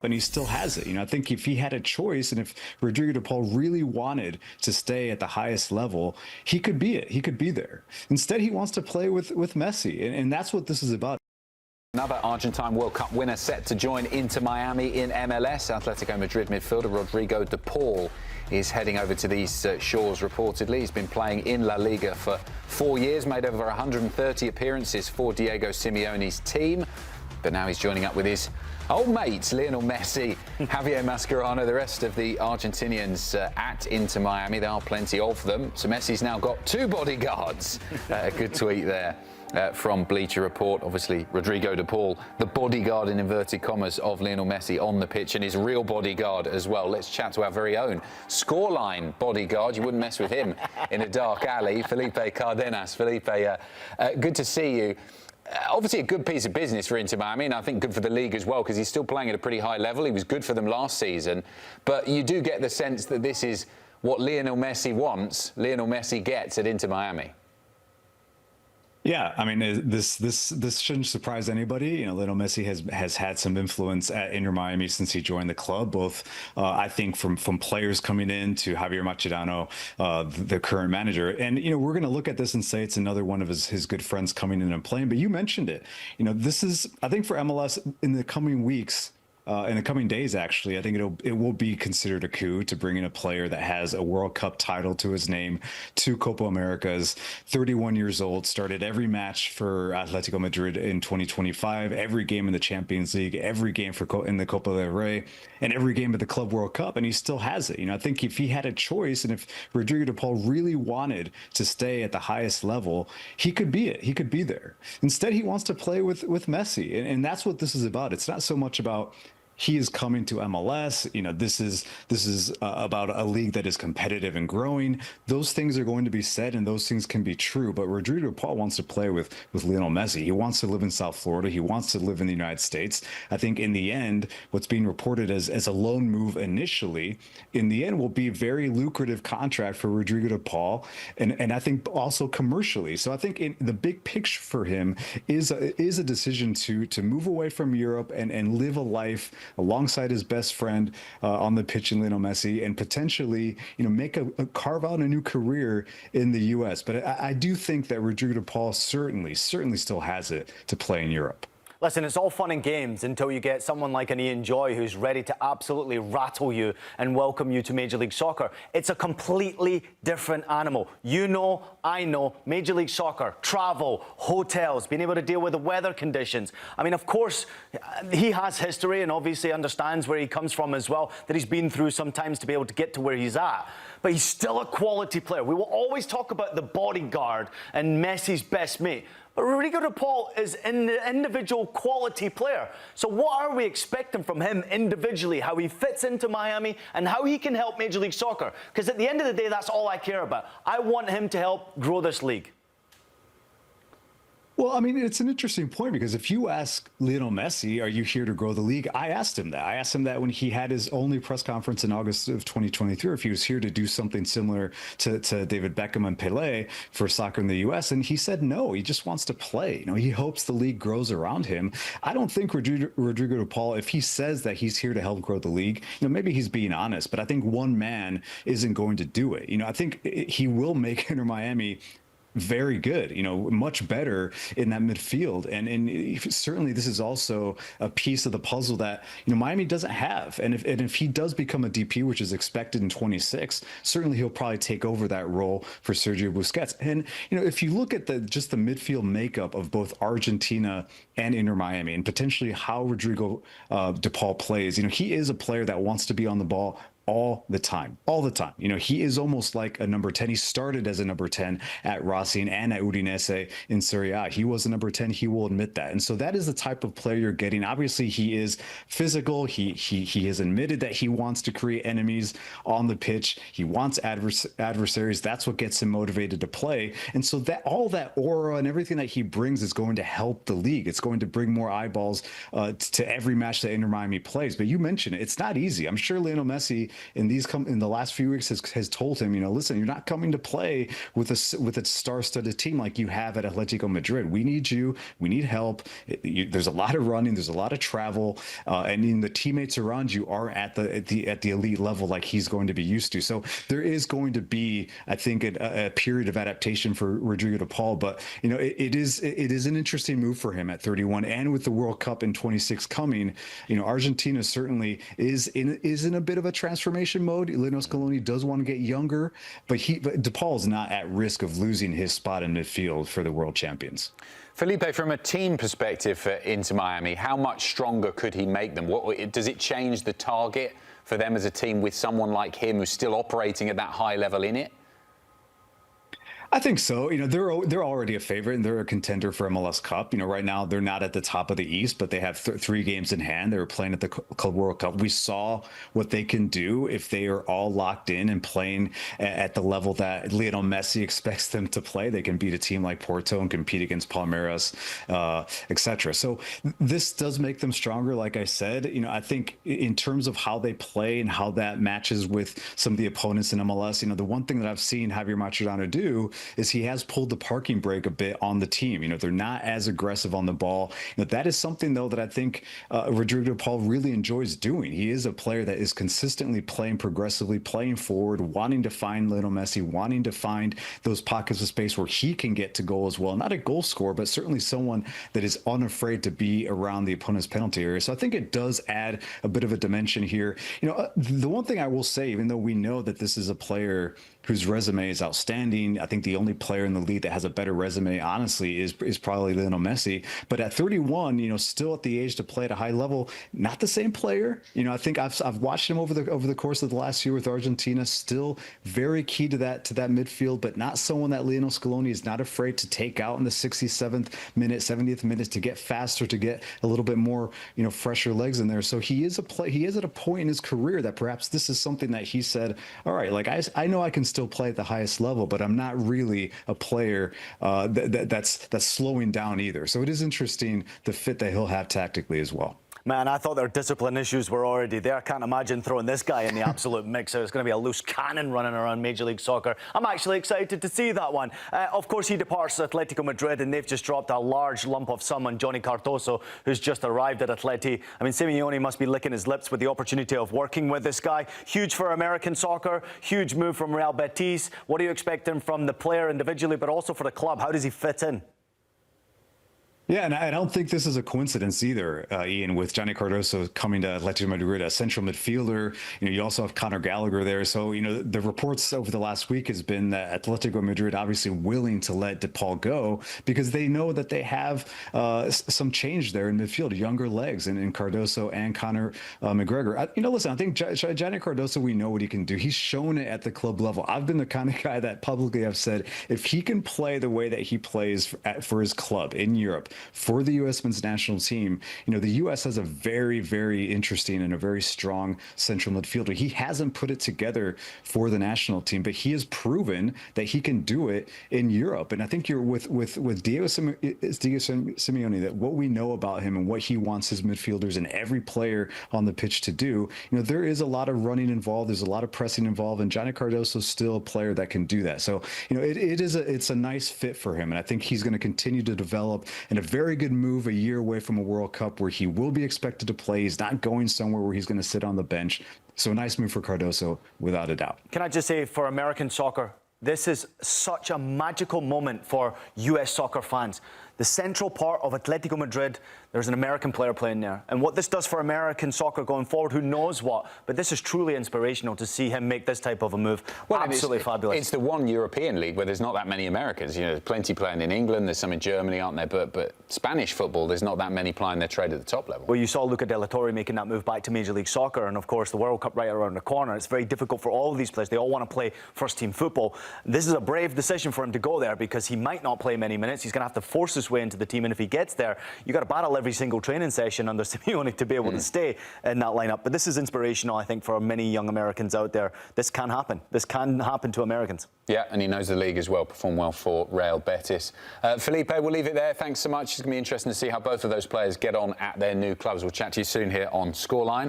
and he still has it. I think if he had a choice and if Rodrigo De Paul really wanted to stay at the highest level, he could be it. He could be there. Instead, he wants to play with Messi, and that's what this is about. Another Argentine World Cup winner set to join Inter Miami in MLS. Atlético Madrid midfielder Rodrigo De Paul is heading over to these shores reportedly. He's been playing in La Liga for 4 years, made over 130 appearances for Diego Simeone's team. But now he's joining up with his old mates, Lionel Messi, Javier Mascherano, the rest of the Argentinians at Inter Miami. There are plenty of them. So Messi's now got 2 bodyguards. A good tweet there from Bleacher Report. Obviously, Rodrigo De Paul, the bodyguard in inverted commas of Lionel Messi on the pitch, and his real bodyguard as well. Let's chat to our very own Scoreline bodyguard. You wouldn't mess with him in a dark alley. Felipe Cardenas. Felipe, good to see you. Obviously a good piece of business for Inter Miami, and I think good for the league as well, because he's still playing at a pretty high level. He was good for them last season. But you do get the sense that this is what Lionel Messi wants, Lionel Messi gets at Inter Miami. Yeah, I mean, this shouldn't surprise anybody. Lionel Messi has had some influence at Inter Miami since he joined the club, both I think from players coming in to Javier Mascherano, the current manager. And we're going to look at this and say it's another one of his good friends coming in and playing. But you mentioned it. This is, I think, for MLS in the coming weeks. In the coming days, actually, I think it will be considered a coup to bring in a player that has a World Cup title to his name, 2 Copa Americas, 31 years old, started every match for Atlético Madrid in 2025, every game in the Champions League, every game in the Copa del Rey, and every game of the Club World Cup, and he still has it. I think if he had a choice and if Rodrigo De Paul really wanted to stay at the highest level, he could be it. He could be there. Instead, he wants to play with Messi, and that's what this is about. It's not so much about he is coming to MLS. This is about a league that is competitive and growing. Those things are going to be said, and those things can be true. But Rodrigo De Paul wants to play with Lionel Messi. He wants to live in South Florida. He wants to live in the United States. I think in the end, what's being reported as a loan move initially, in the end, will be a very lucrative contract for Rodrigo De Paul, and I think also commercially. So I think in the big picture for him is a decision to move away from Europe and live a life alongside his best friend on the pitch in Lionel Messi, and potentially, make carve out a new career in the U.S. But I do think that Rodrigo De Paul certainly still has it to play in Europe. Listen, it's all fun and games until you get someone like an Ian Joy who's ready to absolutely rattle you and welcome you to Major League Soccer. It's a completely different animal. I know, Major League Soccer, travel, hotels, being able to deal with the weather conditions. I mean, of course, he has history and obviously understands where he comes from as well, that he's been through sometimes to be able to get to where he's at. But he's still a quality player. We will always talk about the bodyguard and Messi's best mate. But Rodrigo De Paul is an individual quality player. So what are we expecting from him individually, how he fits into Miami and how he can help Major League Soccer? Because at the end of the day, that's all I care about. I want him to help grow this league. Well, I mean, it's an interesting point, because if you ask Lionel Messi, are you here to grow the league? I asked him that. I asked him that when he had his only press conference in August of 2023, if he was here to do something similar to David Beckham and Pelé for soccer in the U.S. And he said no, he just wants to play. He hopes the league grows around him. I don't think Rodrigo De Paul, if he says that he's here to help grow the league, maybe he's being honest, but I think one man isn't going to do it. I think he will make Inter Miami very good, much better in that midfield. And certainly this is also a piece of the puzzle that, Miami doesn't have. And if he does become a DP, which is expected in 26, certainly he'll probably take over that role for Sergio Busquets. And, if you look at just the midfield makeup of both Argentina and Inter Miami, and potentially how Rodrigo De Paul plays, he is a player that wants to be on the ball all the time. He is almost like a number 10. He started as a number 10 at Racing and at Udinese in Serie A. He was a number 10. He will admit that. And so that is the type of player you're getting. Obviously, he is physical. He has admitted that he wants to create enemies on the pitch. He wants adversaries. That's what gets him motivated to play. And so that all that aura and everything that he brings is going to help the league. It's going to bring more eyeballs to every match that Inter Miami plays. But you mentioned it. It's not easy. I'm sure Lionel Messi in the last few weeks has told him, listen, you're not coming to play with a star-studded team like you have at Atletico Madrid. We need you. We need help. There's a lot of running. There's a lot of travel, and the teammates around you are at the elite level like he's going to be used to. So there is going to be, I think, a period of adaptation for Rodrigo De Paul. But it is an interesting move for him at 31, and with the World Cup in 26 coming, Argentina certainly is in a bit of a transformation mode. Lionel Scaloni does want to get younger, but De Paul is not at risk of losing his spot in midfield for the world champions. Felipe, from a team perspective for Inter Miami, how much stronger could he make them? Does it change the target for them as a team with someone like him who's still operating at that high level in it? I think so. They're already a favorite and they're a contender for MLS Cup. Right now they're not at the top of the East, but they have 3 games in hand. They were playing at the Club World Cup. We saw what they can do if they are all locked in and playing at the level that Lionel Messi expects them to play. They can beat a team like Porto and compete against Palmeiras, etc. So this does make them stronger. Like I said, I think in terms of how they play and how that matches with some of the opponents in MLS, the one thing that I've seen Javier Mascherano do is he has pulled the parking brake a bit on the team. They're not as aggressive on the ball. That is something, though, that I think Rodrigo De Paul really enjoys doing. He is a player that is consistently playing progressively, playing forward, wanting to find Lionel Messi, wanting to find those pockets of space where he can get to goal as well. Not a goal scorer, but certainly someone that is unafraid to be around the opponent's penalty area. So I think it does add a bit of a dimension here. The one thing I will say, even though we know that this is a player whose resume is outstanding, I think the only player in the league that has a better resume, honestly, is probably Lionel Messi. But at 31, still at the age to play at a high level, not the same player. I think I've watched him over the course of the last year with Argentina, still very key to that midfield, but not someone that Lionel Scaloni is not afraid to take out in the 67th minute, 70th minute to get faster, to get a little bit more, fresher legs in there. So he is at a point in his career that perhaps this is something that he said, all right, like I know I can still play at the highest level, but I'm not really a player that's slowing down either. So it is interesting the fit that he'll have tactically as well. Man, I thought their discipline issues were already there. I can't imagine throwing this guy in the absolute mixer. It's going to be a loose cannon running around Major League Soccer. I'm actually excited to see that one. Of course, he departs Atletico Madrid, and they've just dropped a large lump of sum on Johnny Cardoso, who's just arrived at Atleti. I mean, Simeone must be licking his lips with the opportunity of working with this guy. Huge for American soccer, huge move from Real Betis. What do you expect him from the player individually, but also for the club? How does he fit in? Yeah, and I don't think this is a coincidence either, Ian, with Johnny Cardoso coming to Atletico Madrid, a central midfielder. You also have Conor Gallagher there. So, the reports over the last week has been that Atletico Madrid obviously willing to let De Paul go because they know that they have some change there in midfield, younger legs in Cardoso and Conor McGregor. Listen, I think Johnny Cardoso, we know what he can do. He's shown it at the club level. I've been the kind of guy that publicly have said, if he can play the way that he plays for his club in Europe, for the U.S. men's national team, the U.S. has a very, very interesting and a very strong central midfielder. He hasn't put it together for the national team, but he has proven that he can do it in Europe. And I think you're with Diego Simeone, that what we know about him and what he wants his midfielders and every player on the pitch to do, there is a lot of running involved. There's a lot of pressing involved, and Johnny Cardoso is still a player that can do that. So, it's a nice fit for him. And I think he's going to continue to develop in a very good move a year away from a World Cup where he will be expected to play. He's not going somewhere where he's going to sit on the bench. So a nice move for Cardoso, without a doubt. Can I just say, for American soccer, this is such a magical moment for U.S. soccer fans. The central part of Atletico Madrid, there's an American player playing there. And what this does for American soccer going forward, who knows what? But this is truly inspirational to see him make this type of a move. Well, absolutely fabulous. It's the one European league where there's not that many Americans. There's plenty playing in England, there's some in Germany, aren't there? But Spanish football, there's not that many playing their trade at the top level. Well, you saw Luca de la Torre making that move back to Major League Soccer, and of course the World Cup right around the corner. It's very difficult for all of these players. They all want to play first-team football. This is a brave decision for him to go there because he might not play many minutes. He's going to have to force his way into the team, and if he gets there, you got to battle every single training session under Simeone to be able to stay in that lineup. But this is inspirational, I think, for many young Americans out there. This can happen. This can happen to Americans. Yeah, and he knows the league as well, performed well for Real Betis. Felipe, we'll leave it there. Thanks so much. It's going to be interesting to see how both of those players get on at their new clubs. We'll chat to you soon here on Scoreline.